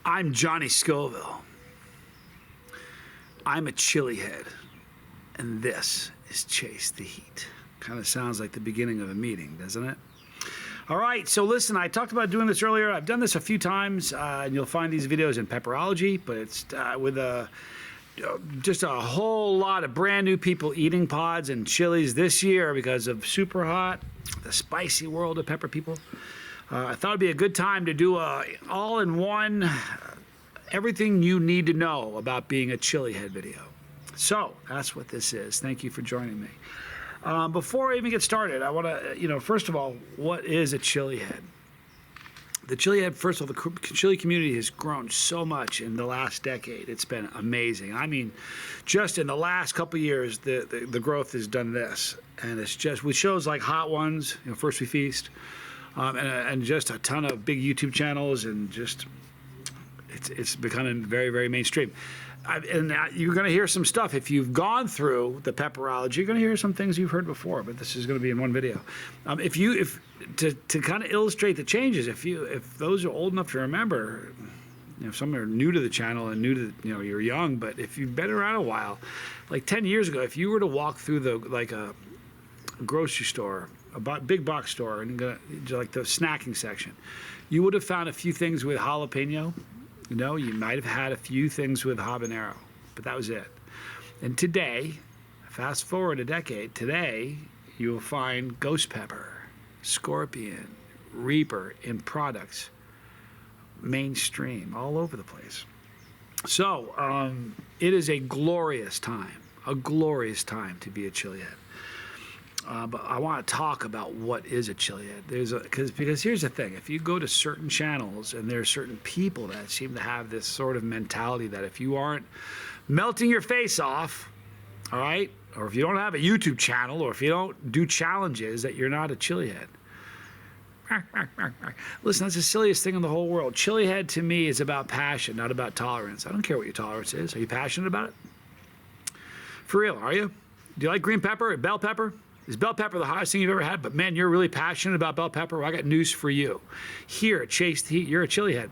I'm Johnny Scoville. I'm a chili head, and this is Chase the Heat. Kind of sounds like the beginning of a meeting, doesn't it? All right, so listen, I talked about doing this earlier. I've done this a few times, and you'll find these videos in Pepperology, but it's with just a whole lot of brand new people eating pods and chilies this year because of Super Hot, the spicy world of pepper people. I thought it'd be a good time to do a all-in-one, everything you need to know about being a chili head video. So that's what this is. Thank you for joining me. Before I even get started, I want to, first of all, what is a chili head? The chili head, first of all, the chili community has grown so much in the last decade. It's been amazing. I mean, just in the last couple of years, the growth has done this. And it's just, with shows like Hot Ones, First We Feast, and just a ton of big YouTube channels, and just, it's becoming very, very mainstream. You're going to hear some stuff. If you've gone through the Pepperology, you're going to hear some things you've heard before, but this is going to be in one video. To kind of illustrate the changes, if those are old enough to remember, some are new to the channel and new to, you're young, but if you've been around a while, like 10 years ago, if you were to walk through a grocery store, a big box store, and like the snacking section, you would have found a few things with jalapeno. You might have had a few things with habanero, but that was it. And today, fast forward a decade, today you will find ghost pepper, scorpion, reaper in products, mainstream, all over the place. So it is a glorious time to be a chili head. But I want to talk about what is a chili head. Because here's the thing: if you go to certain channels, and there are certain people that seem to have this sort of mentality that if you aren't melting your face off, all right, or if you don't have a YouTube channel, or if you don't do challenges, that you're not a chili head. Listen, that's the silliest thing in the whole world. Chili head to me is about passion, not about tolerance. I don't care what your tolerance is. Are you passionate about it? For real, are you? Do you like green pepper or bell pepper? Is bell pepper the hottest thing you've ever had? But man, you're really passionate about bell pepper. Well, I got news for you. Here at Chase the Heat, you're a chili head.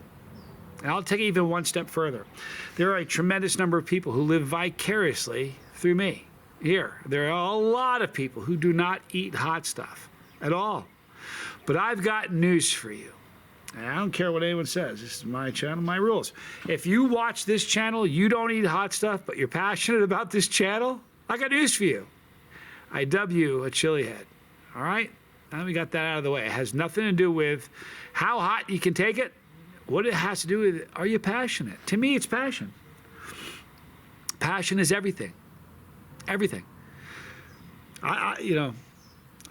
And I'll take it even one step further. There are a tremendous number of people who live vicariously through me. Here, there are a lot of people who do not eat hot stuff at all. But I've got news for you. And I don't care what anyone says. This is my channel, my rules. If you watch this channel, you don't eat hot stuff, but you're passionate about this channel, I got news for you. I dub you a chili head. All right? Now we got that out of the way. It has nothing to do with how hot you can take it. What it has to do with, are you passionate? To me, it's passion. Passion is everything. Everything. I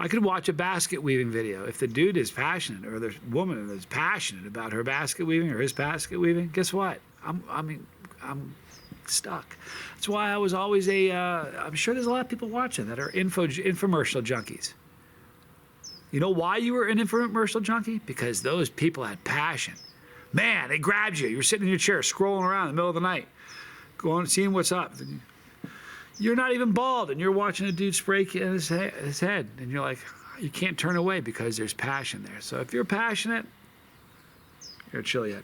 could watch a basket weaving video. If the dude is passionate, or the woman is passionate about her basket weaving or his basket weaving, guess what? I'm stuck. That's why I was always I'm sure there's a lot of people watching that are infomercial junkies. You know why you were an infomercial junkie? Because those people had passion. Man, they grabbed you. You're sitting in your chair, scrolling around in the middle of the night, going, seeing what's up. You're not even bald, and you're watching a dude spray his head, and you're like, you can't turn away because there's passion there. So if you're passionate, you're a chili head.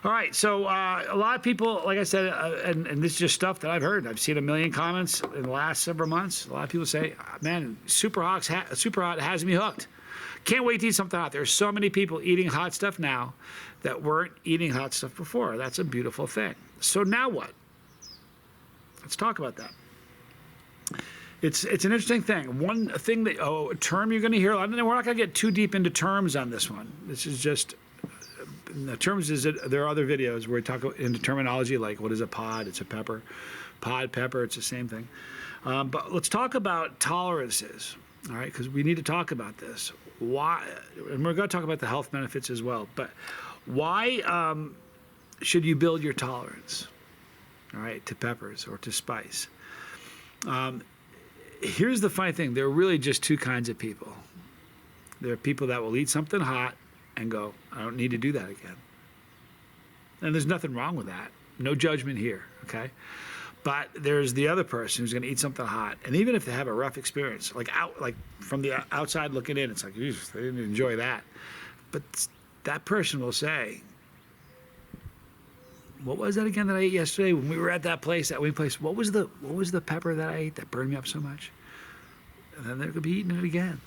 All right, so a lot of people, like I said, and this is just stuff that I've heard. I've seen a million comments in the last several months. A lot of people say, man, Super Hot has me hooked. Can't wait to eat something hot. There's so many people eating hot stuff now that weren't eating hot stuff before. That's a beautiful thing. So now what? Let's talk about that. It's an interesting thing. One thing a term you're going to hear, we're not going to get too deep into terms on this one. This is just, the terms there are other videos where we talk into terminology like what is a pod, it's a pepper. Pod, pepper, it's the same thing. But let's talk about tolerances, all right, because we need to talk about this. Why, and we're going to talk about the health benefits as well, but why should you build your tolerance, all right, to peppers or to spice? Here's the funny thing. There are really just two kinds of people. There are people that will eat something hot and go, I don't need to do that again. And there's nothing wrong with that. No judgment here, okay? But there's the other person who's going to eat something hot, and even if they have a rough experience, like from the outside looking in, it's like, Jesus, they didn't enjoy that. But that person will say, what was that again that I ate yesterday when we were at that place, that wing place? What was the pepper that I ate that burned me up so much? And then they're gonna be eating it again.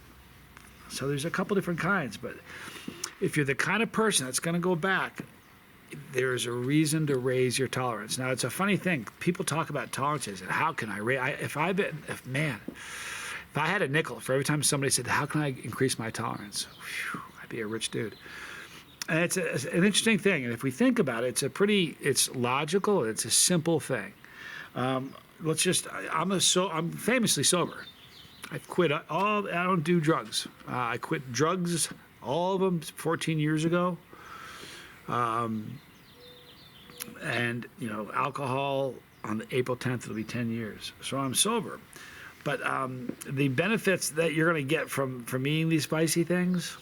So there's a couple different kinds, but if you're the kind of person that's gonna go back, there's a reason to raise your tolerance. Now it's a funny thing. People talk about tolerances and how can I raise? If I had a nickel for every time somebody said, "How can I increase my tolerance?" Whew, I'd be a rich dude. And it's an interesting thing. And if we think about it, it's logical. It's a simple thing. I'm famously sober. I've quit I don't do drugs. I quit drugs, all of them, 14 years ago. And alcohol on April 10th, it'll be 10 years. So I'm sober. But the benefits that you're going to get from eating these spicy things,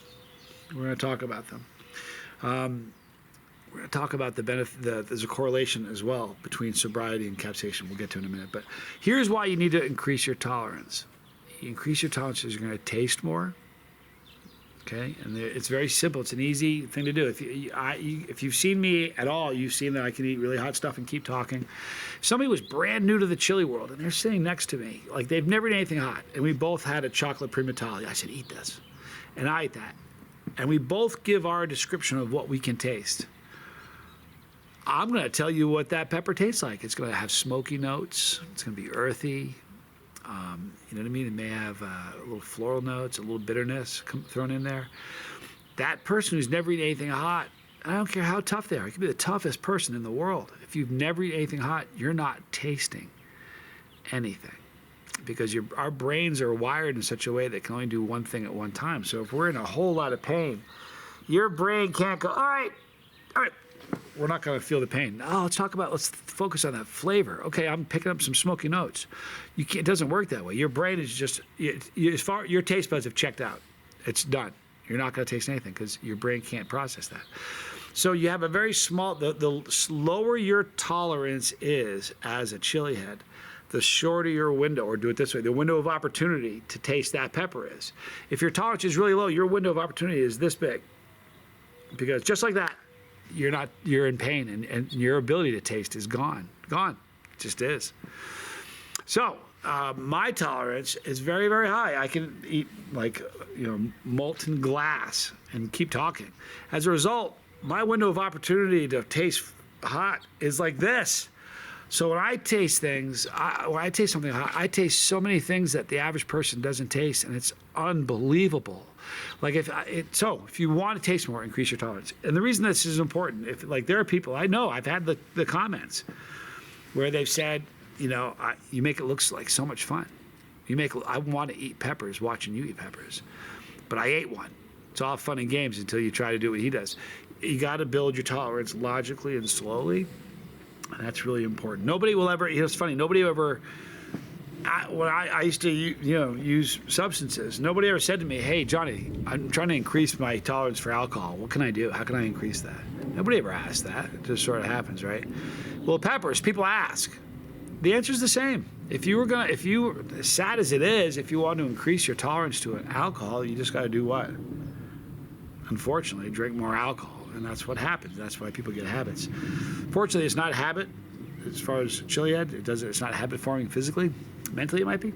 we're going to talk about them. We're going to talk about the benefit. There's a correlation as well between sobriety and capsaicin. We'll get to in a minute. But here's why you need to increase your tolerance. You increase your tolerance because you're going to taste more. Okay, and it's very simple. It's an easy thing to do. If you've seen me at all, you've seen that I can eat really hot stuff and keep talking. If somebody was brand new to the chili world and they're sitting next to me, like they've never eaten anything hot, and we both had a chocolate primatale. I said, "Eat this," and I ate that, and we both give our description of what we can taste. I'm going to tell you what that pepper tastes like. It's going to have smoky notes. It's going to be earthy. You know what I mean? It may have a little floral notes, a little bitterness thrown in there. That person who's never eaten anything hot, I don't care how tough they are. It could be the toughest person in the world. If you've never eaten anything hot, you're not tasting anything because our brains are wired in such a way that can only do one thing at one time. So if we're in a whole lot of pain, your brain can't go, all right, we're not going to feel the pain. No, let's focus on that flavor. Okay, I'm picking up some smoky notes. It doesn't work that way. Your brain is just, your taste buds have checked out. It's done. You're not going to taste anything because your brain can't process that. So you have a very small, the slower your tolerance is as a chili head, the shorter your window, or do it this way, the window of opportunity to taste that pepper is. If your tolerance is really low, your window of opportunity is this big. Because just like that, you're in pain and your ability to taste is gone. It just is. So my tolerance is very, very high. I can eat molten glass and keep talking. As a result, my window of opportunity to taste hot is like this. So when I taste things, when I taste something hot, I taste so many things that the average person doesn't taste, and it's unbelievable. Like if you want to taste more, increase your tolerance. And the reason this is important, there are people I know, I've had the comments where they've said, you make it look like so much fun. I want to eat peppers watching you eat peppers, but I ate one. It's all fun and games until you try to do what he does. You got to build your tolerance logically and slowly. And that's really important. Nobody will ever, it's funny, nobody ever, when I used to use substances, nobody ever said to me, "Hey, Johnny, I'm trying to increase my tolerance for alcohol. What can I do? How can I increase that?" Nobody ever asked that. It just sort of happens, right? Well, peppers, people ask. The answer is the same. If you, as sad as it is, if you want to increase your tolerance to an alcohol, you just got to do what? Unfortunately, drink more alcohol. And that's what happens. That's why people get habits. Fortunately, it's not a habit as far as chili head. It's not habit forming physically. Mentally, it might be.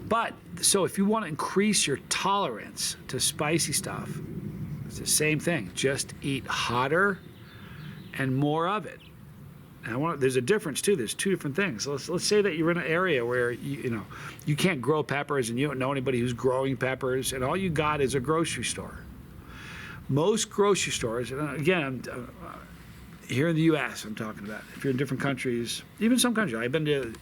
But so if you want to increase your tolerance to spicy stuff, it's the same thing. Just eat hotter and more of it. And there's a difference too. There's two different things. So let's say that you're in an area where you can't grow peppers and you don't know anybody who's growing peppers, and all you got is a grocery store. Most grocery stores, and again, here in the U.S., I'm talking about. If you're in different countries, even some countries, I've been to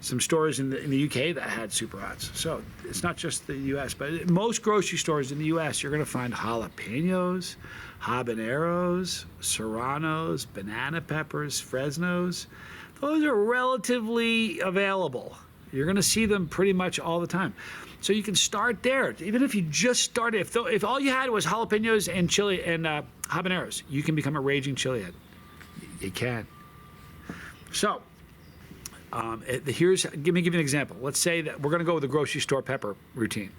some stores in the U.K. that had super hots. So it's not just the U.S., but most grocery stores in the U.S., you're going to find jalapenos, habaneros, serranos, banana peppers, fresnos. Those are relatively available. You're going to see them pretty much all the time. So you can start there. Even if you just started, if all you had was jalapenos and chili and habaneros, you can become a raging chili head. You can. So let me give you an example. Let's say that we're going to go with the grocery store pepper routine.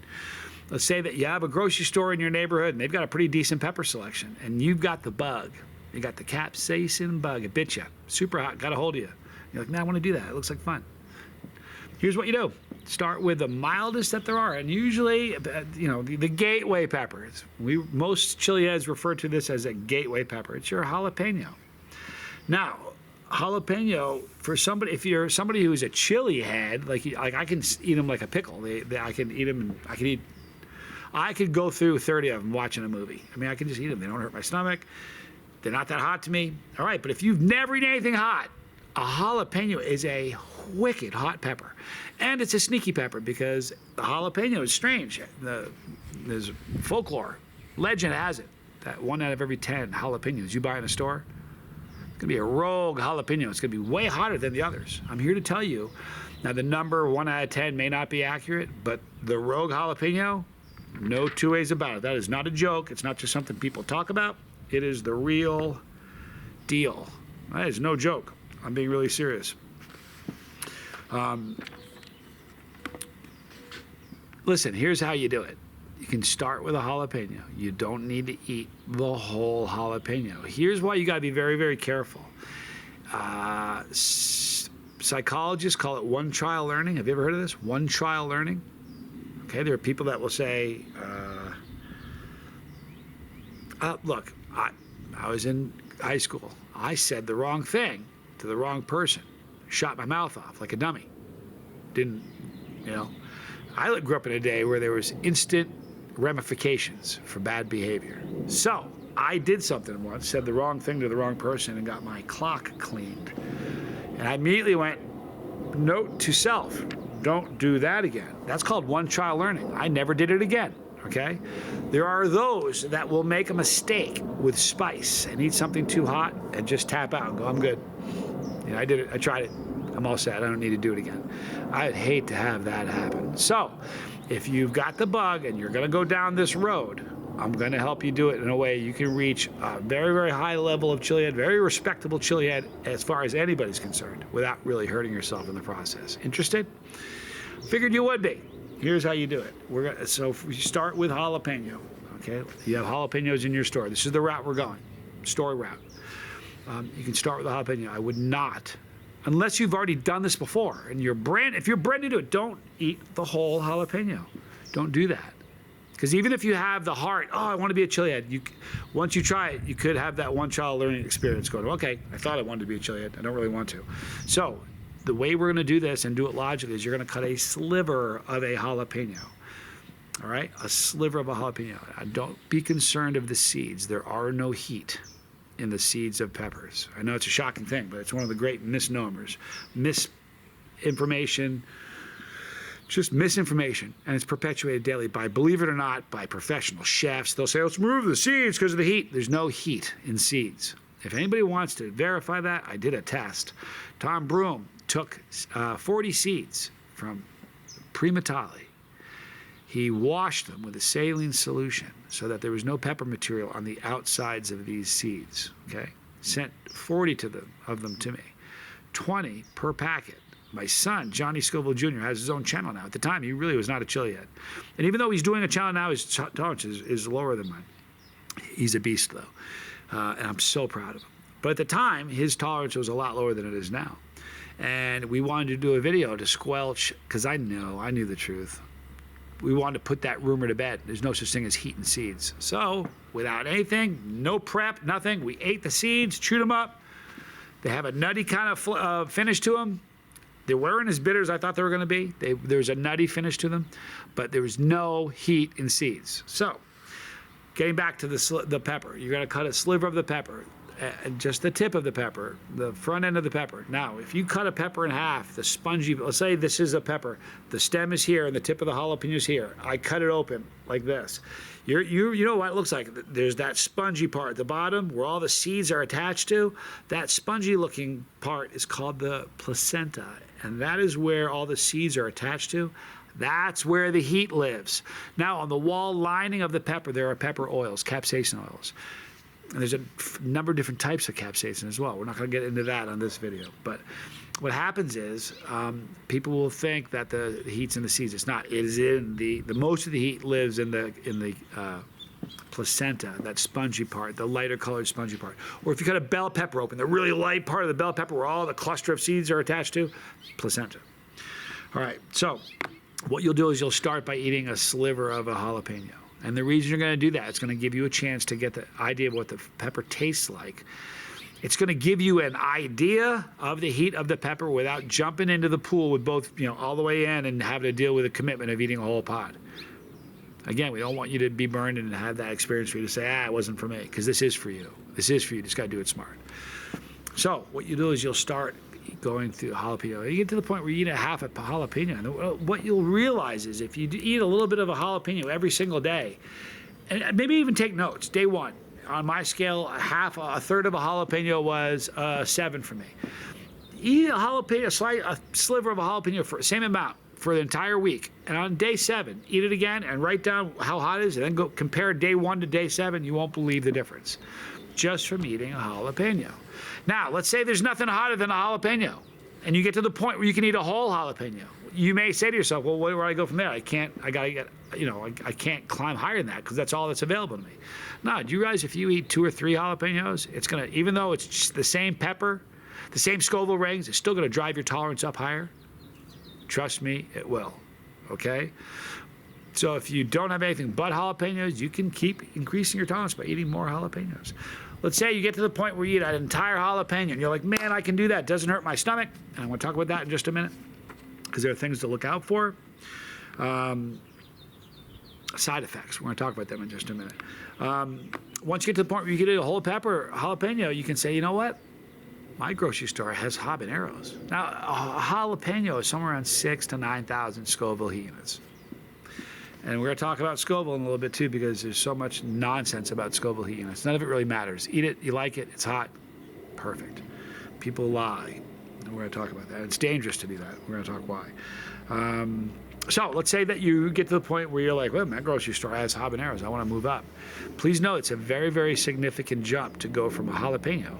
Let's say that you have a grocery store in your neighborhood and they've got a pretty decent pepper selection, and you've got the bug. You got the capsaicin bug. It bit you. Super hot. Got a hold of you. You're like, man, I want to do that. It looks like fun. Here's what you do. Start with the mildest that there are, and usually, the gateway peppers. Most chili heads refer to this as a gateway pepper. It's your jalapeno. Now, jalapeno for somebody, if you're somebody who's a chili head, like I can eat them like a pickle. I can eat them. I could go through 30 of them watching a movie. I mean, I can just eat them. They don't hurt my stomach. They're not that hot to me. All right, but if you've never eaten anything hot, a jalapeno is a wicked hot pepper. And it's a sneaky pepper because the jalapeno is strange. There's folklore. Legend has it that 1 out of every 10 jalapenos you buy in a store, it's going to be a rogue jalapeno. It's going to be way hotter than the others. I'm here to tell you. Now, the number 1 out of 10 may not be accurate, but the rogue jalapeno, no two ways about it. That is not a joke. It's not just something people talk about. It is the real deal. That is no joke. I'm being really serious. Listen, here's how you do it. You can start with a jalapeno. You don't need to eat the whole jalapeno. Here's why you got to be very, very careful. Psychologists call it one trial learning. Have you ever heard of this? One trial learning. Okay, there are people that will say, look, I was in high school. I said the wrong thing to the wrong person. Shot my mouth off like a dummy. Didn't, I grew up in a day where there was instant ramifications for bad behavior. So I did something once, said the wrong thing to the wrong person, and got my clock cleaned. And I immediately went, note to self, don't do that again. That's called one trial learning. I never did it again, okay? There are those that will make a mistake with spice and eat something too hot and just tap out and go, I'm good. I did it, I tried it. I'm all set, I don't need to do it again. I'd hate to have that happen. So, if you've got the bug and you're gonna go down this road, I'm gonna help you do it in a way you can reach a very, very high level of chili head, very respectable chili head as far as anybody's concerned, without really hurting yourself in the process. Interested? Figured you would be. Here's how you do it. So we start with jalapeno, okay? You have jalapenos in your store. This is the route we're going, story route. You can start with a jalapeno. I would not, unless you've already done this before and if you're brand new to it, don't eat the whole jalapeno. Don't do that. Because even if you have the heart, I want to be a chili head, once you try it, you could have that one child learning experience going, okay, I thought I wanted to be a chili head. I don't really want to. So the way we're going to do this and do it logically is you're going to cut a sliver of a jalapeno. All right? A sliver of a jalapeno. Don't be concerned of the seeds. There are no heat in the seeds of peppers. I know it's a shocking thing, but it's one of the great misnomers. Misinformation, and it's perpetuated daily by, believe it or not, by professional chefs. They'll say, let's remove the seeds because of the heat. There's no heat in seeds. If anybody wants to verify that, I did a test. Tom Broom took 40 seeds from Primatali. He washed them with a saline solution so that there was no pepper material on the outsides of these seeds, okay? Sent 40 of them to me, 20 per packet. My son, Johnny Scoville Jr., has his own channel now. At the time, he really was not a chili head. And even though he's doing a channel now, his tolerance is lower than mine. He's a beast, though. And I'm so proud of him. But at the time, his tolerance was a lot lower than it is now. And we wanted to do a video to squelch, because I knew the truth. We wanted to put that rumor to bed. There's no such thing as heat in seeds. So, without anything, no prep, nothing, we ate the seeds, chewed them up. They have a nutty kind of finish to them. They weren't as bitter as I thought they were going to be. There's a nutty finish to them, but there was no heat in seeds. So, getting back to the pepper, you're going to cut a sliver of the pepper, just the tip of the pepper, the front end of the pepper. Now, if you cut a pepper in half, the spongy, let's say this is a pepper, the stem is here and the tip of the jalapeno is here. I cut it open like this. You know what it looks like? There's that spongy part at the bottom where all the seeds are attached to. That spongy looking part is called the placenta, and that is where all the seeds are attached to. That's where the heat lives. Now, on the wall lining of the pepper, there are pepper oils, capsaicin oils. And there's a number of different types of capsaicin as well. We're not going to get into that on this video. But what happens is people will think that the heat's in the seeds. It's not. It is in the most of the heat lives in the placenta, that spongy part, the lighter colored spongy part. Or if you cut a bell pepper open, the really light part of the bell pepper where all the cluster of seeds are attached to, placenta. All right, so what you'll do is you'll start by eating a sliver of a jalapeno. And the reason you're going to do that, it's going to give you a chance to get the idea of what the pepper tastes like. It's going to give you an idea of the heat of the pepper without jumping into the pool with both, all the way in and having to deal with the commitment of eating a whole pod. Again, we don't want you to be burned and have that experience for you to say, it wasn't for me, because this is for you. This is for you. You just got to do it smart. So what you do is you'll start going through jalapeno. You get to the point where you eat a half a jalapeno. And what you'll realize is if you eat a little bit of a jalapeno every single day, and maybe even take notes, day one, on my scale, a third of a jalapeno was 7 for me. Eat a jalapeno, a sliver of a jalapeno for the same amount for the entire week. And on day 7, eat it again and write down how hot it is, and then go compare day 1 to day 7. You won't believe the difference just from eating a jalapeno. Now, let's say there's nothing hotter than a jalapeno, and you get to the point where you can eat a whole jalapeno. You may say to yourself, well, where do I go from there? I can't climb higher than that because that's all that's available to me. No, do you realize if you eat 2 or 3 jalapenos, it's gonna, even though it's just the same pepper, the same Scoville rings, it's still gonna drive your tolerance up higher? Trust me, it will, okay? So if you don't have anything but jalapenos, you can keep increasing your tolerance by eating more jalapenos. Let's say you get to the point where you eat an entire jalapeno and you're like, man, I can do that. It doesn't hurt my stomach. And I'm going to talk about that in just a minute because there are things to look out for. Side effects. We're going to talk about them in just a minute. Once you get to the point where you get a whole pepper jalapeno, you can say, you know what? My grocery store has habaneros. Now, a jalapeno is somewhere around 6,000 to 9,000 Scoville heat units. And we're going to talk about Scoville in a little bit too because there's so much nonsense about Scoville heat units. None of it really matters. Eat it, you like it, it's hot, perfect. People lie, and we're going to talk about that. It's dangerous to do that. We're going to talk why. So let's say that you get to the point where you're like, well, my grocery store has habaneros. I want to move up. Please know it's a very, very significant jump to go from a jalapeno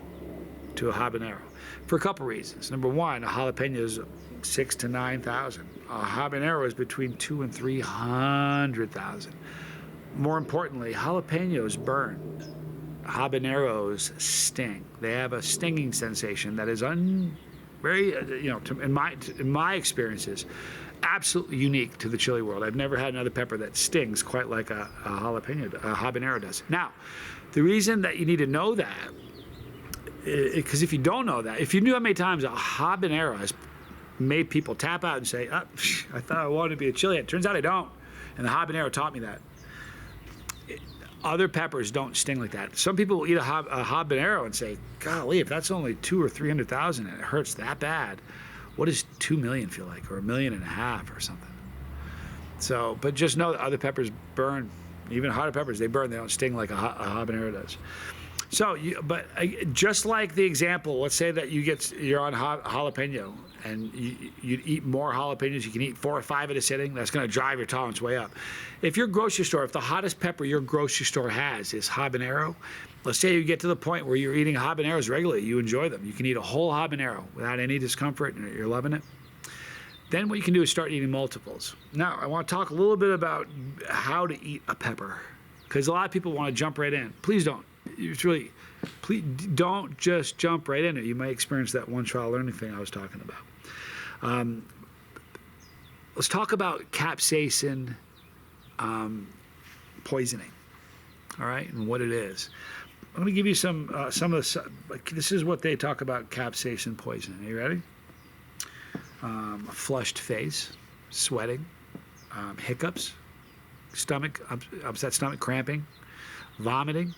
to a habanero for a couple reasons. Number one, a jalapeno is 6,000 to 9,000. A habanero is between 200,000 and 300,000. More importantly, jalapenos burn. Habaneros sting. They have a stinging sensation that is very, in my experiences, absolutely unique to the chili world. I've never had another pepper that stings quite like a habanero does. Now, the reason that you need to know that, because if you don't know that, if you knew how many times a habanero has made people tap out and say, I thought I wanted to be a chili. It turns out I don't. And the habanero taught me that. Other peppers don't sting like that. Some people will eat a habanero and say, golly, if that's only 200,000 or 300,000 and it hurts that bad, what does 2 million feel like? Or 1.5 million or something? So, but just know that other peppers burn. Even hotter peppers, they burn. They don't sting like a habanero does. So, just like the example, let's say that you're on jalapeno and you eat more jalapenos, you can eat 4 or 5 at a sitting, that's going to drive your tolerance way up. If the hottest pepper your grocery store has is habanero, let's say you get to the point where you're eating habaneros regularly, you enjoy them, you can eat a whole habanero without any discomfort and you're loving it. Then what you can do is start eating multiples. Now, I want to talk a little bit about how to eat a pepper because a lot of people want to jump right in. Please don't. Please don't just jump right in it. You may experience that one trial learning thing I was talking about. Let's talk about capsaicin poisoning, all right, and what it is. I'm going to give you some of the. This is what they talk about capsaicin poisoning. Are you ready? A flushed face, sweating, hiccups, upset stomach, cramping, vomiting.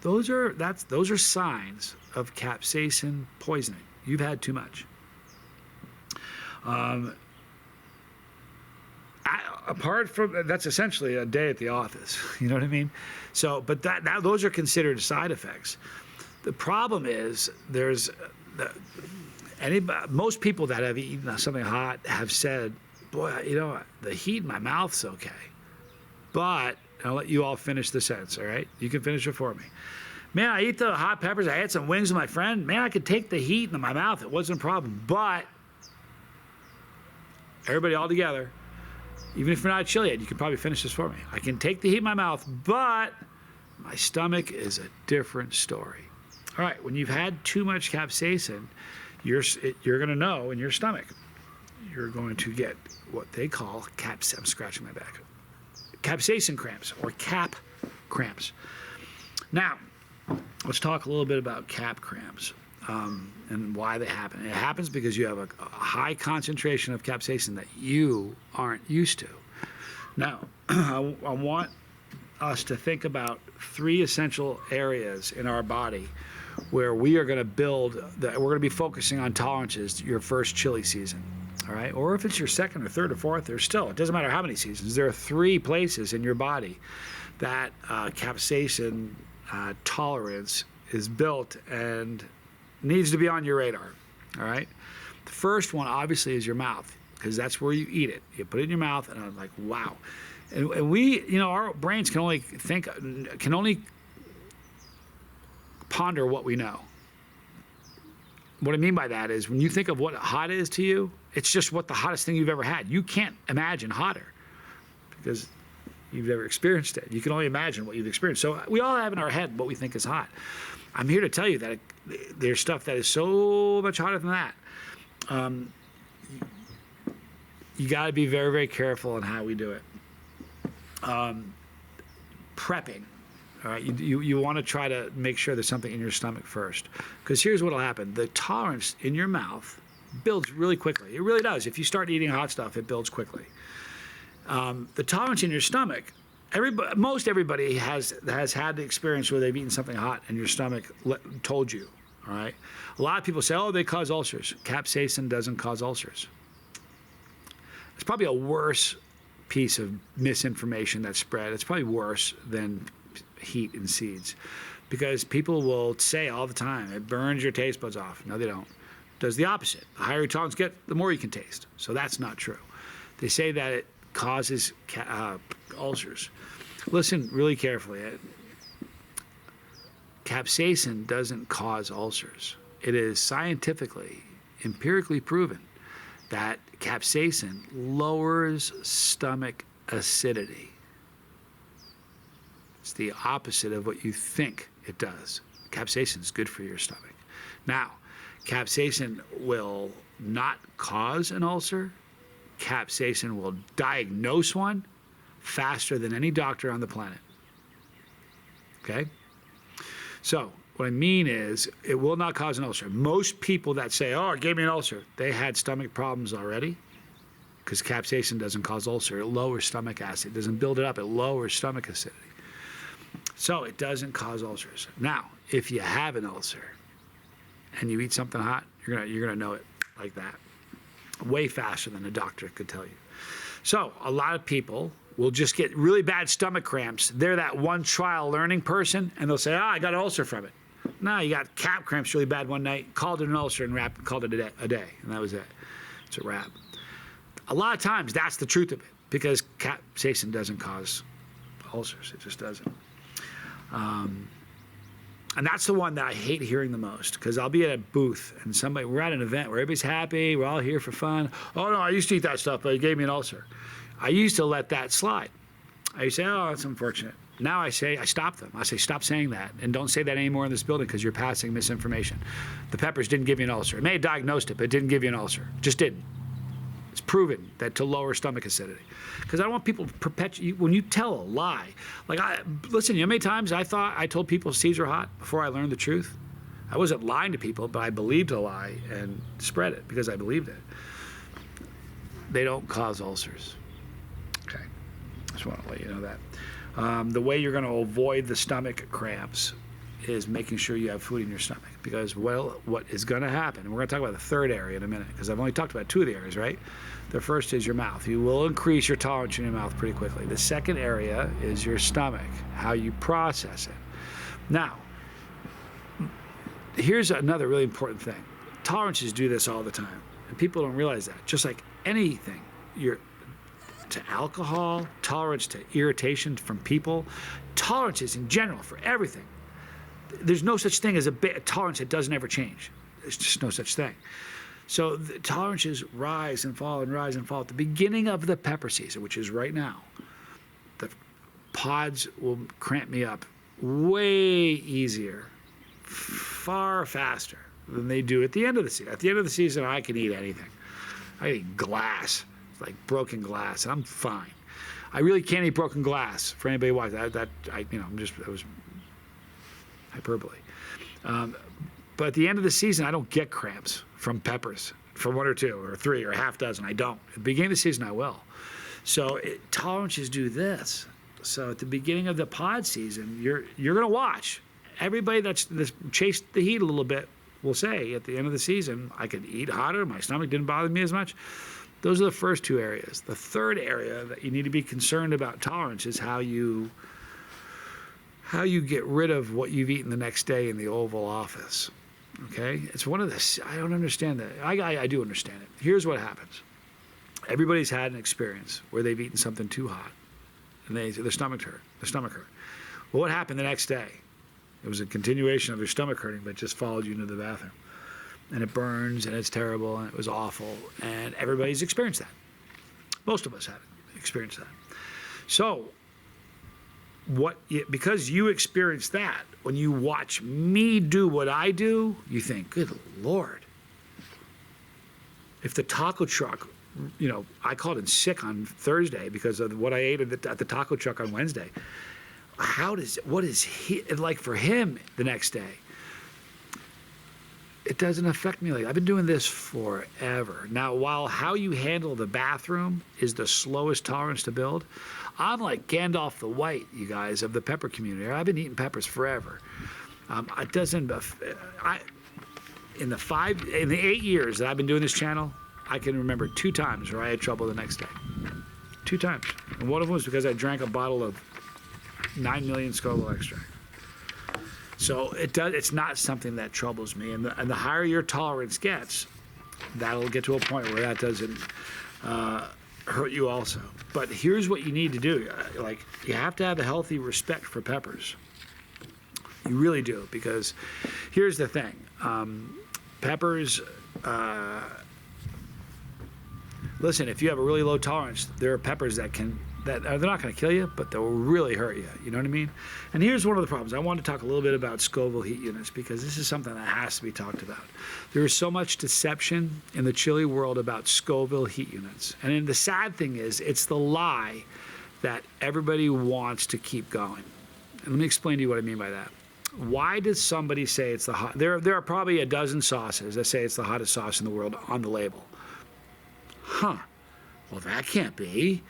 Those are signs of capsaicin poisoning. You've had too much. Apart from that's essentially a day at the office. You know what I mean? So, but those are considered side effects. The problem is most people that have eaten something hot have said, "Boy, the heat in my mouth's okay," but I'll let you all finish the sentence, all right? You can finish it for me. Man, I eat the hot peppers. I had some wings with my friend. Man, I could take the heat in my mouth. It wasn't a problem. But everybody all together, Even if you're not a chili head, you can probably finish this for me. I can take the heat in my mouth, but my stomach is a different story. All right, when you've had too much capsaicin, you're going to know in your stomach. You're going to get what they call I'm scratching my back. Capsaicin cramps or cap cramps. Now, let's talk a little bit about cap cramps and why they happen. It happens because you have a high concentration of capsaicin that you aren't used to. Now, I want us to think about 3 essential areas in our body where we are going to we're going to be focusing on tolerances your first chili season. All right, or if it's your second or third or fourth, or still, it doesn't matter how many seasons. There are 3 places in your body that capsaicin tolerance is built and needs to be on your radar. All right, the first one obviously is your mouth, because that's where you eat it. You put it in your mouth, and I'm like, wow. And we, our brains can only ponder what we know. What I mean by that is when you think of what hot is to you, it's just what the hottest thing you've ever had. You can't imagine hotter because you've never experienced it. You can only imagine what you've experienced. So we all have in our head what we think is hot. I'm here to tell you that there's stuff that is so much hotter than that. You got to be very, very careful in how we do it. Prepping. All right, you want to try to make sure there's something in your stomach first, because here's what will happen. The tolerance in your mouth builds really quickly. It really does. If you start eating hot stuff, it builds quickly. The tolerance in your stomach, most everybody has had the experience where they've eaten something hot and your stomach told you, all right? A lot of people say, oh, they cause ulcers. Capsaicin doesn't cause ulcers. It's probably a worse piece of misinformation that's spread. It's probably worse than heat and seeds, because people will say all the time it burns your taste buds off. No, they don't. It does the opposite. The higher your tolerance get, the more you can taste. So that's not true. They say that it causes ulcers. Listen really carefully. Capsaicin doesn't cause ulcers. It is scientifically, empirically proven that capsaicin lowers stomach acidity. It's the opposite of what you think it does. Capsaicin is good for your stomach. Now, capsaicin will not cause an ulcer. Capsaicin will diagnose one faster than any doctor on the planet. Okay? So, what I mean is, it will not cause an ulcer. Most people that say, oh, it gave me an ulcer, they had stomach problems already, because capsaicin doesn't cause ulcer. It lowers stomach acid. It doesn't build it up. It lowers stomach acidity. So it doesn't cause ulcers. Now, if you have an ulcer and you eat something hot, you're gonna know it like that, way faster than a doctor could tell you. So a lot of people will just get really bad stomach cramps. They're that one trial learning person, and they'll say, I got an ulcer from it. No, you got cap cramps really bad one night, called it an ulcer and called it a day, and that was it. It's a wrap. A lot of times that's the truth of it, because capsaicin doesn't cause ulcers. It just doesn't. And that's the one that I hate hearing the most, because I'll be at a booth and we're at an event where everybody's happy, we're all here for fun. Oh no, I used to eat that stuff, but it gave me an ulcer. I used to let that slide. I used to say, oh, that's unfortunate. Now I stop them. I say, stop saying that, and don't say that anymore in this building, because you're passing misinformation. The peppers didn't give you an ulcer. It may have diagnosed it, but it didn't give you an ulcer. Just didn't. It's proven that to lower stomach acidity. Because I don't want people to perpetuate, when you tell a lie, listen, you know how many times I told people seeds were hot before I learned the truth? I wasn't lying to people, but I believed a lie and spread it because I believed it. They don't cause ulcers. Okay, just want to let you know that. The way you're going to avoid the stomach cramps is making sure you have food in your stomach, because what is going to happen, and we're going to talk about the third area in a minute, because I've only talked about 2 of the areas, right? The first is your mouth. You will increase your tolerance in your mouth pretty quickly. The second area is your stomach, how you process it. Now, here's another really important thing. Tolerances do this all the time, and people don't realize that. Just like anything, to alcohol, tolerance to irritation from people, tolerances in general for everything. There's no such thing as a tolerance that doesn't ever change. There's just no such thing. So the tolerances rise and fall and rise and fall. At the beginning of the pepper season, which is right now, the pods will cramp me up way easier, far faster than they do at the end of the season. At the end of the season, I can eat anything. I eat glass, like broken glass, and I'm fine. I really can't eat broken glass. For anybody watching, that was hyperbole. But at the end of the season, I don't get cramps from peppers, from 1 or 2 or 3 or a half dozen. I don't. At the beginning of the season, I will. So tolerances do this. So at the beginning of the pod season, you're going to watch. Everybody that's chased the heat a little bit will say at the end of the season, I could eat hotter. My stomach didn't bother me as much. Those are the first 2 areas. The third area that you need to be concerned about tolerance is how you get rid of what you've eaten the next day in the Oval Office. Okay? It's one of the, I don't understand that. I do understand it. Here's what happens. Everybody's had an experience where they've eaten something too hot and their stomach hurt. Well, what happened the next day? It was a continuation of your stomach hurting, but just followed you into the bathroom. And it burns, and it's terrible, and it was awful, and everybody's experienced that. Most of us have experienced that. So, because you experienced that, when you watch me do what I do, you think, good Lord. If the taco truck, I called in sick on Thursday because of what I ate at the taco truck on Wednesday. What is he like for him the next day? It doesn't affect me. I've been doing this forever. Now, while how you handle the bathroom is the slowest tolerance to build, I'm like Gandalf the White, you guys, of the pepper community. I've been eating peppers forever. It doesn't. In the 8 years that I've been doing this channel, I can remember 2 times where I had trouble the next day. 2 times, and one of them was because I drank a bottle of 9 million Scoville extract. So it's not something that troubles me. And the higher your tolerance gets, that'll get to a point where that doesn't hurt you also. But here's what you need to do. You have to have a healthy respect for peppers. You really do, because here's the thing. Peppers, listen, if you have a really low tolerance, there are peppers that they're not going to kill you, but they'll really hurt you. You know what I mean? And here's one of the problems. I want to talk a little bit about Scoville heat units, because this is something that has to be talked about. There is so much deception in the chili world about Scoville heat units. And the sad thing is, it's the lie that everybody wants to keep going. And let me explain to you what I mean by that. Why does somebody say it's the hot? There are probably a dozen sauces that say it's the hottest sauce in the world on the label. Well, that can't be.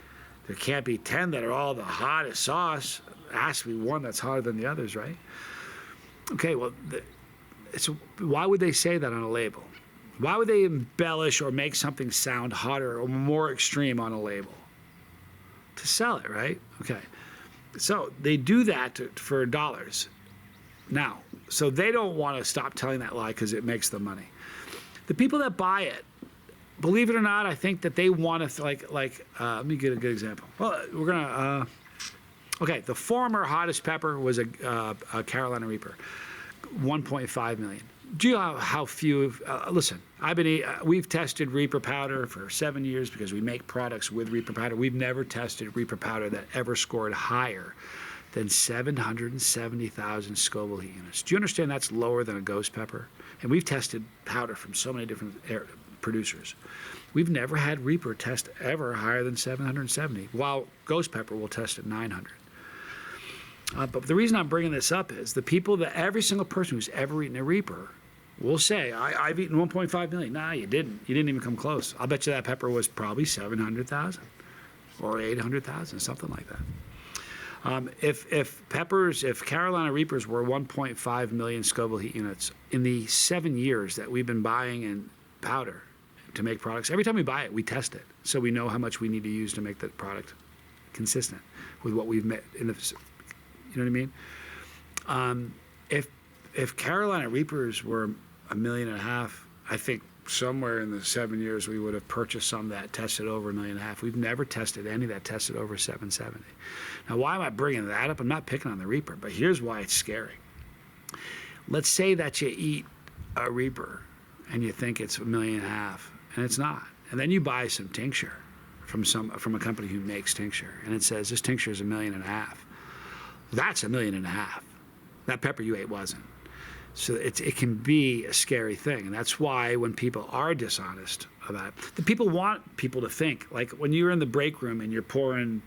There can't be 10 that are all the hottest sauce. There has to be one that's hotter than the others, right? Okay, well, why would they say that on a label? Why would they embellish or make something sound hotter or more extreme on a label? To sell it, right? Okay. So they do that for dollars. Now, so they don't want to stop telling that lie because it makes them money. The people that buy it, believe it or not, I think that they want to, let me get a good example. Well, we're going to, okay, the former hottest pepper was a Carolina Reaper, 1.5 million. Do you know how few, listen, we've tested Reaper powder for 7 years because we make products with Reaper powder. We've never tested Reaper powder that ever scored higher than 770,000 Scoville heat units. Do you understand that's lower than a ghost pepper? And we've tested powder from so many different producers. We've never had Reaper test ever higher than 770, while ghost pepper will test at 900. But the reason I'm bringing this up is every single person who's ever eaten a Reaper will say, I've eaten 1.5 million. Nah, you didn't. You didn't even come close. I'll bet you that pepper was probably 700,000 or 800,000, something like that. If Carolina Reapers were 1.5 million Scoville heat units in the 7 years that we've been buying in powder to make products, every time we buy it, we test it. So we know how much we need to use to make the product consistent with what we've met in the, you know what I mean? If Carolina Reapers were 1.5 million, I think somewhere in the 7 years we would have purchased some that tested over 1.5 million. We've never tested any that tested over 770. Now, why am I bringing that up? I'm not picking on the Reaper, but here's why it's scary. Let's say that you eat a Reaper and you think it's $1.5 million, and it's not. And then you buy some tincture from a company who makes tincture, and it says this tincture is $1.5 million. That's $1.5 million. That pepper you ate wasn't. So it can be a scary thing, and that's why when people are dishonest about it, the people want people to think. Like when you're in the break room and you're pouring,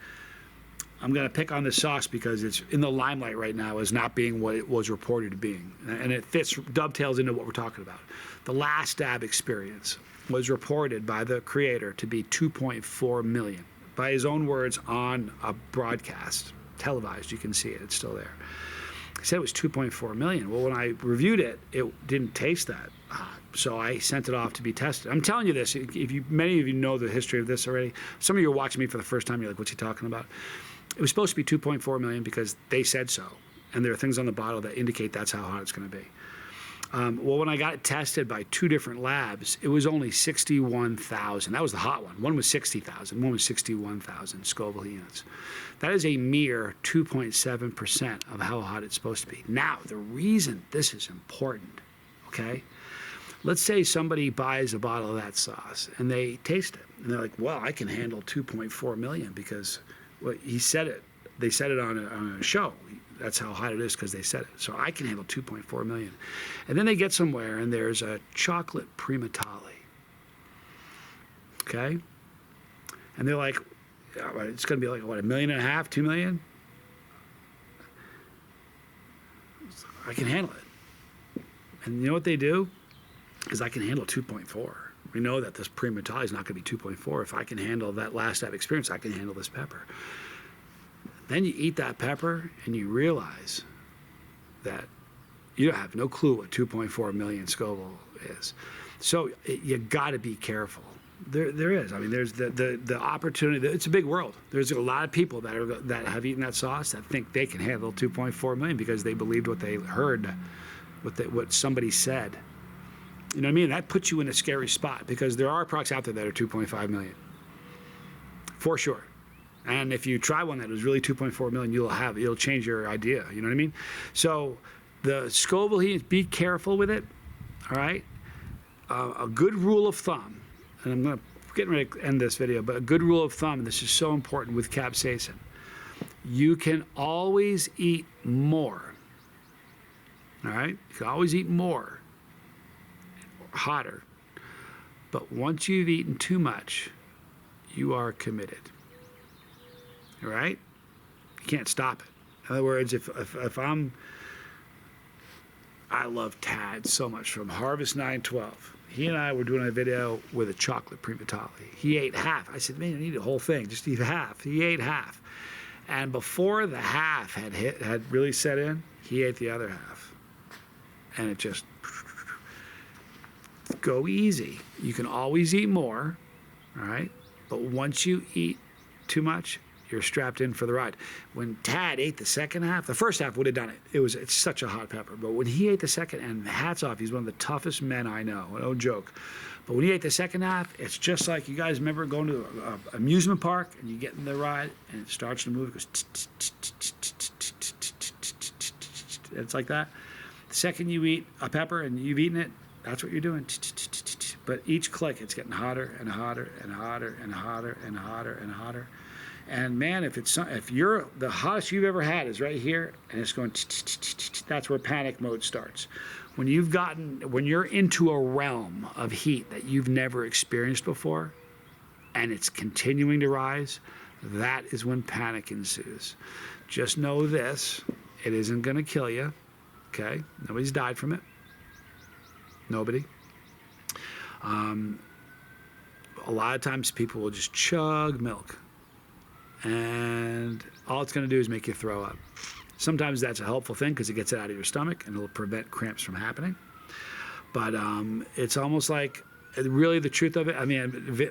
I'm going to pick on this sauce because it's in the limelight right now as not being what it was reported to being, and it dovetails into what we're talking about. The Last Dab experience was reported by the creator to be 2.4 million, by his own words on a broadcast, televised. You can see it; it's still there. He said it was 2.4 million. Well, when I reviewed it, it didn't taste that hot. So I sent it off to be tested. I'm telling you this, many of you know the history of this already. Some of you are watching me for the first time, you're like, what's he talking about? It was supposed to be 2.4 million because they said so. And there are things on the bottle that indicate that's how hot it's going to be. Well, when I got it tested by 2 different labs, it was only 61,000. That was the hot one. One was 60,000. One was 61,000 Scoville units. That is a mere 2.7% of how hot it's supposed to be. Now, the reason this is important, okay? Let's say somebody buys a bottle of that sauce and they taste it. And they're like, well, I can handle 2.4 million because well, he said it. They said it on a show. That's how hot it is because they said it. So I can handle 2.4 million. And then they get somewhere and there's a chocolate primatale. Okay? And they're like, it's going to be like, what, $1.5 million, 2 million? I can handle it. And you know what they do? Because I can handle 2.4. We know that this primatale is not going to be 2.4. If I can handle that Last Dab experience, I can handle this pepper. Then you eat that pepper and you realize that you have no clue what 2.4 million Scoville is. So you got to be careful. There is. I mean, there's the opportunity. It's a big world. There's a lot of people that have eaten that sauce that think they can handle 2.4 million because they believed what they heard, what somebody said. You know what I mean? That puts you in a scary spot because there are products out there that are 2.5 million, for sure. And if you try one that was really 2.4 million, you'll change your idea. You know what I mean? So the Scoville, be careful with it. All right. A good rule of thumb, and I'm getting ready to end this video, but a good rule of thumb, and this is so important with capsaicin, you can always eat more. All right. You can always eat more, hotter. But once you've eaten too much, you are committed. All right? You can't stop it. In other words, if I love Tad so much from Harvest 912. He and I were doing a video with a chocolate primatale. He ate half. I said, man, you need the whole thing. Just eat half. He ate half. And before the half had really set in, he ate the other half. And it just, go easy. You can always eat more, all right? But once you eat too much, you're strapped in for the ride. When Tad ate the second half, the first half would have done it. It's such a hot pepper. But when he ate the second, and hats off, he's one of the toughest men I know. No joke. But when he ate the second half, it's just like, you guys remember going to an amusement park and you get in the ride and it starts to move. It goes, it's like that. The second you eat a pepper and you've eaten it, that's what you're doing. But each click, it's getting hotter and hotter and hotter and hotter and hotter and hotter. And man, if you're the hottest you've ever had is right here, and it's going, that's where panic mode starts. When you're into a realm of heat that you've never experienced before, and it's continuing to rise, that is when panic ensues. Just know this: it isn't going to kill you. Okay, nobody's died from it. Nobody. A lot of times people will just chug milk, and all it's going to do is make you throw up. Sometimes that's a helpful thing because it gets it out of your stomach and it'll prevent cramps from happening. But it's almost like, really the truth of it, I mean,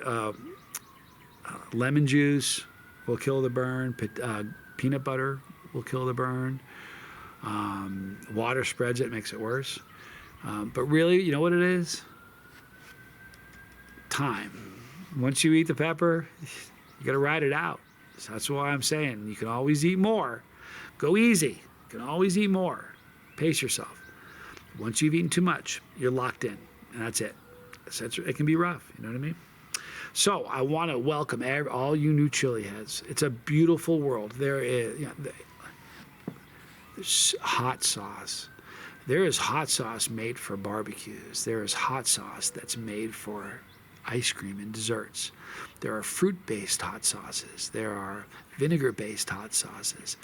lemon juice will kill the burn, peanut butter will kill the burn, water spreads it, makes it worse. But really, you know what it is? Time. Once you eat the pepper, you got to ride it out. So that's why I'm saying you can always eat more. Go easy. You can always eat more. Pace yourself. Once you've eaten too much, you're locked in. and that's it. So it can be rough, you know what I mean? So I want to welcome all you new chili heads. It's a beautiful world. There's hot sauce. There is hot sauce made for barbecues. There is hot sauce that's made for ice cream and desserts. There are fruit-based hot sauces. There are vinegar-based hot sauces.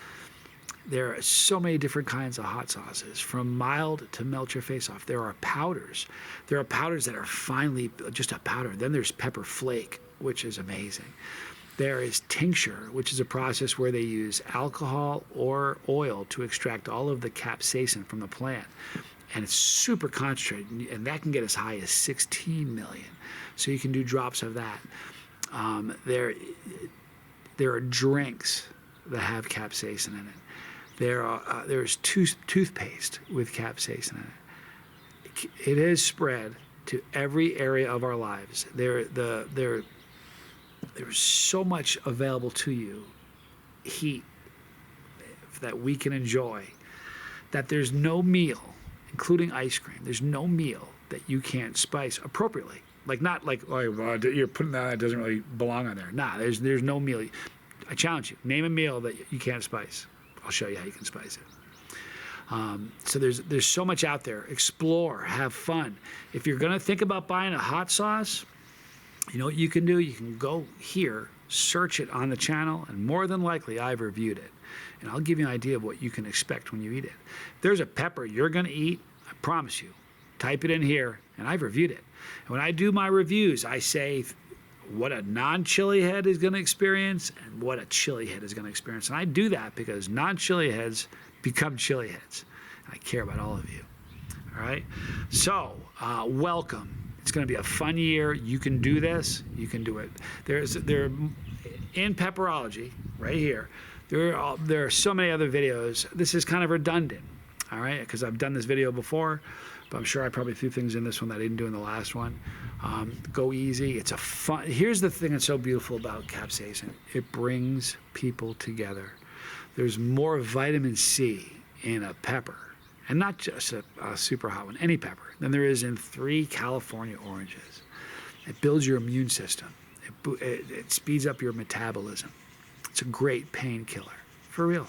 There are so many different kinds of hot sauces, from mild to melt your face off. There are powders. There are powders that are finely just a powder. Then there's pepper flake, which is amazing. There is tincture, which is a process where they use alcohol or oil to extract all of the capsaicin from the plant. And it's super concentrated, and that can get as high as 16 million. So you can do drops of that. There are drinks that have capsaicin in it. There's toothpaste with capsaicin in it. It has spread to every area of our lives. There's so much available to you, heat that we can enjoy, that there's no meal, including ice cream, there's no meal that you can't spice appropriately. Like, not like, oh, well, you're putting that doesn't really belong on there. Nah, there's no meal. I challenge you, name a meal that you can't spice. I'll show you how you can spice it. So there's so much out there. Explore, have fun. If you're gonna think about buying a hot sauce, you know what you can do? You can go here, search it on the channel, and more than likely I've reviewed it. And I'll give you an idea of what you can expect when you eat it. If there's a pepper you're gonna eat, I promise you, type it in here, and I've reviewed it. And when I do my reviews, I say what a non-chili head is gonna experience and what a chili head is gonna experience. And I do that because non-chili heads become chili heads. And I care about all of you, all right? So, welcome. It's going to be a fun year. You can do this. You can do it. There in pepperology, right here, there are so many other videos. This is kind of redundant, all right, because I've done this video before, but I'm sure I probably threw things in this one that I didn't do in the last one. Go easy. It's a fun. Here's the thing that's so beautiful about capsaicin. It brings people together. There's more vitamin C in a pepper, and not just a super hot one, any pepper, than there is in 3 California oranges. It builds your immune system. It speeds up your metabolism. It's a great painkiller, for real.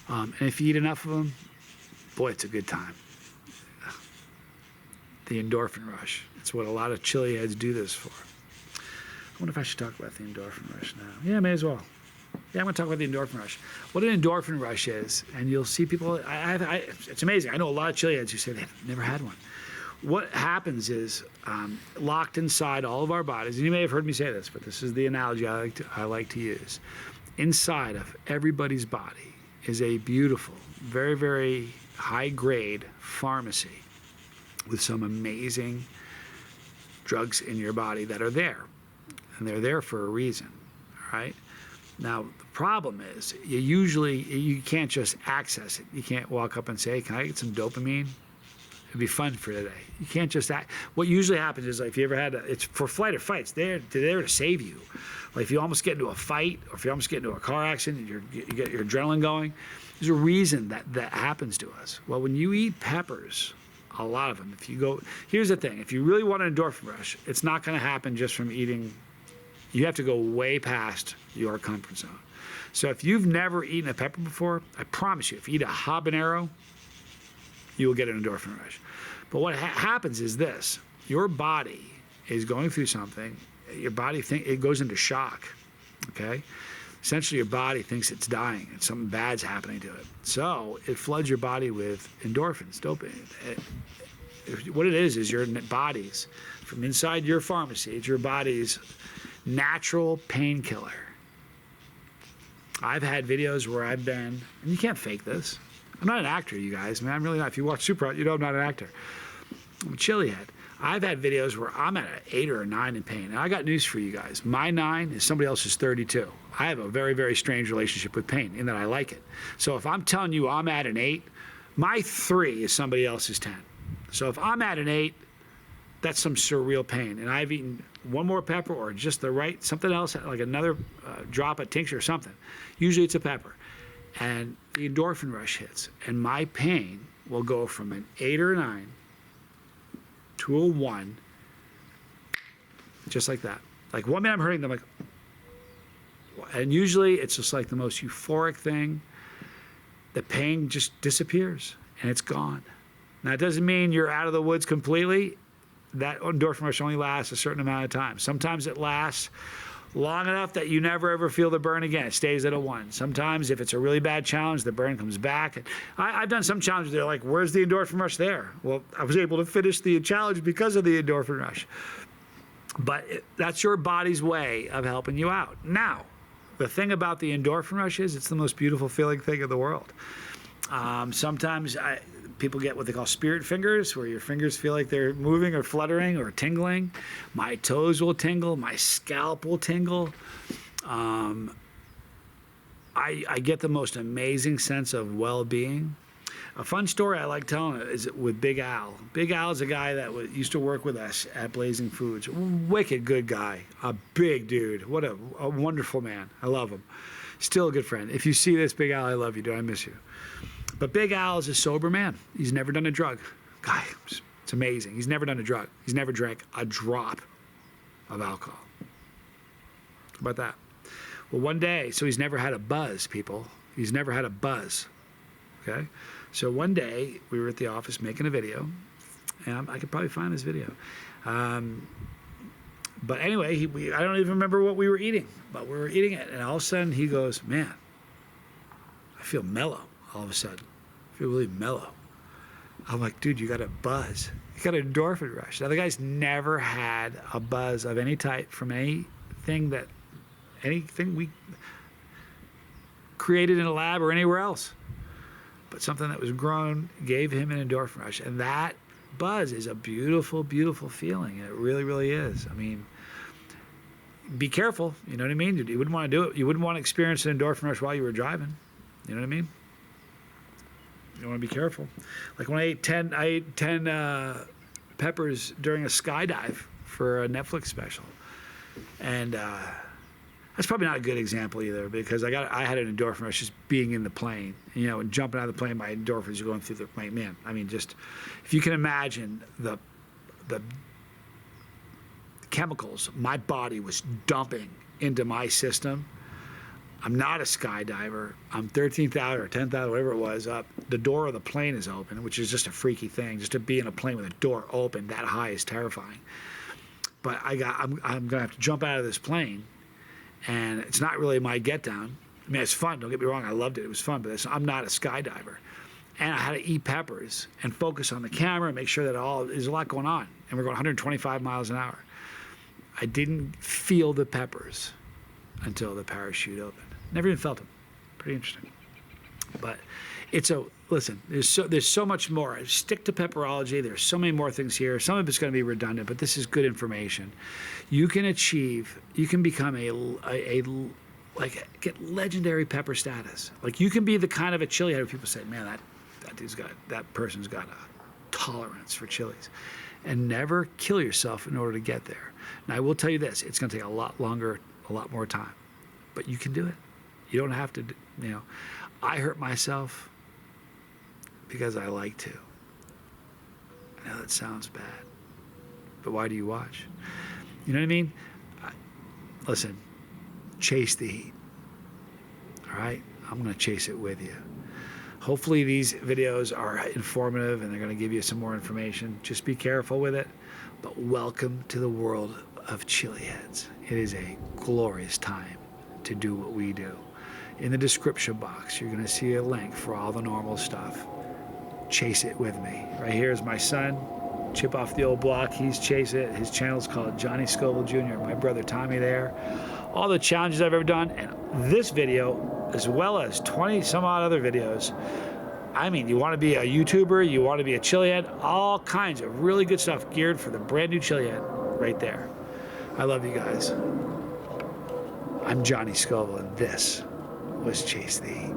And if you eat enough of them, boy, it's a good time. The endorphin rush. It's what a lot of chili heads do this for. I wonder if I should talk about the endorphin rush now. Yeah, may as well. Yeah, I'm going to talk about the endorphin rush. What an endorphin rush is, and you'll see people, it's amazing. I know a lot of chili heads who say they've never had one. What happens is, locked inside all of our bodies, and you may have heard me say this, but this is the analogy I like to use. Inside of everybody's body is a beautiful, very, very high-grade pharmacy with some amazing drugs in your body that are there. And they're there for a reason, all right? Now, the problem is you can't just access it. You can't walk up and say, hey, can I get some dopamine? It'd be fun for today. You can't just act. What usually happens is, like, if you ever had it's for flight or fights. They're there to save you. Like, if you almost get into a fight, or if you almost get into a car accident, you get your adrenaline going. There's a reason that happens to us. Well, when you eat peppers, a lot of them, here's the thing. If you really want an endorphin rush, it's not going to happen just from eating. You have to go way past your comfort zone. So if you've never eaten a pepper before, I promise you, if you eat a habanero, you will get an endorphin rush. But what happens is this. Your body is going through something. Your body it goes into shock, okay? Essentially, your body thinks it's dying and something bad's happening to it. So it floods your body with endorphins, dopamine. What it is your body's, from inside your pharmacy, it's your body's natural painkiller. I've had videos where I've been, and you can't fake this. I'm not an actor, you guys. I mean, I'm really not. If you watch Super Hot, you know I'm not an actor. I'm a chili head. I've had videos where I'm at an 8 or a 9 in pain. And I got news for you guys. My 9 is somebody else's 32. I have a very, very strange relationship with pain in that I like it. So if I'm telling you I'm at an 8, my 3 is somebody else's 10. So if I'm at an 8, that's some surreal pain. And I've eaten one more pepper or just something else, like another drop of tincture or something. Usually it's a pepper. and the endorphin rush hits, and my pain will go from an 8 or a 9 to a 1, just like that. Like, one minute I'm hurting, I'm like, and usually it's just like the most euphoric thing. The pain just disappears and it's gone. Now, it doesn't mean you're out of the woods completely. That endorphin rush only lasts a certain amount of time. Sometimes it lasts long enough that you never ever feel the burn again. It stays at a 1. Sometimes if it's a really bad challenge, the burn comes back. And I've done some challenges, they're like, where's the endorphin rush there? Well, I was able to finish the challenge because of the endorphin rush. But that's your body's way of helping you out. Now, the thing about the endorphin rush is it's the most beautiful feeling thing in the world. Sometimes people get what they call spirit fingers, where your fingers feel like they're moving or fluttering or tingling. My toes will tingle. My scalp will tingle. I get the most amazing sense of well-being. A fun story I like telling is with Big Al. Big Al is a guy that used to work with us at Blazing Foods. Wicked good guy. A big dude. What a wonderful man. I love him. Still a good friend. If you see this, Big Al, I love you, dude. I miss you. But Big Al is a sober man. He's never done a drug. Guy, it's amazing. He's never done a drug. He's never drank a drop of alcohol. How about that? Well, one day, so he's never had a buzz, people. He's never had a buzz. Okay? So one day, we were at the office making a video, and I could probably find this video. But anyway, I don't even remember what we were eating, but we were eating it, and all of a sudden he goes, man, I feel mellow all of a sudden. I feel really mellow. I'm like, dude, you got a buzz. You got an endorphin rush. Now, the guy's never had a buzz of any type from anything we created in a lab or anywhere else. But something that was grown gave him an endorphin rush. And that buzz is a beautiful, beautiful feeling. It really, really is. I mean, be careful. You know what I mean? You wouldn't want to do it. You wouldn't want to experience an endorphin rush while you were driving. You know what I mean? You want to be careful. Like when I ate 10 peppers during a skydive for a Netflix special. And that's probably not a good example either, because I had an endorphin rush just being in the plane, you know, and jumping out of the plane, my endorphins are going through the plane. Man, I mean, just if you can imagine the chemicals my body was dumping into my system. I'm not a skydiver. I'm 13,000 or 10,000, whatever it was, up. The door of the plane is open, which is just a freaky thing. Just to be in a plane with a door open that high is terrifying. But I'm going to have to jump out of this plane. And it's not really my get down. I mean, it's fun. Don't get me wrong. I loved it. It was fun, but I'm not a skydiver. And I had to eat peppers and focus on the camera and make sure that there's a lot going on. And we're going 125 miles an hour. I didn't feel the peppers until the parachute opened. Never even felt them. Pretty interesting. But listen, there's so much more. Stick to pepperology. There's so many more things here. Some of it's going to be redundant, but this is good information. You can become get legendary pepper status. Like, you can be the kind of a chili head where people say, man, that person's got a tolerance for chilies. And never kill yourself in order to get there. Now, I will tell you this, it's going to take a lot longer, a lot more time, but you can do it. You don't have to, I hurt myself because I like to. I know that sounds bad, but why do you watch? You know what I mean? Listen, chase the heat. All right? I'm going to chase it with you. Hopefully these videos are informative and they're going to give you some more information. Just be careful with it. But welcome to the world of chili heads. It is a glorious time to do what we do. In the description box, you're going to see a link for all the normal stuff. Chase it with me. Right here is my son, Chip off the old block. He's chasing it. His channel's called Johnny Scoville Jr. My brother Tommy there. All the challenges I've ever done, and this video, as well as 20 some odd other videos. I mean, you want to be a YouTuber, you want to be a chili head, all kinds of really good stuff geared for the brand new chili head right there. I love you guys. I'm Johnny Scoville, and this was Chase the Heat.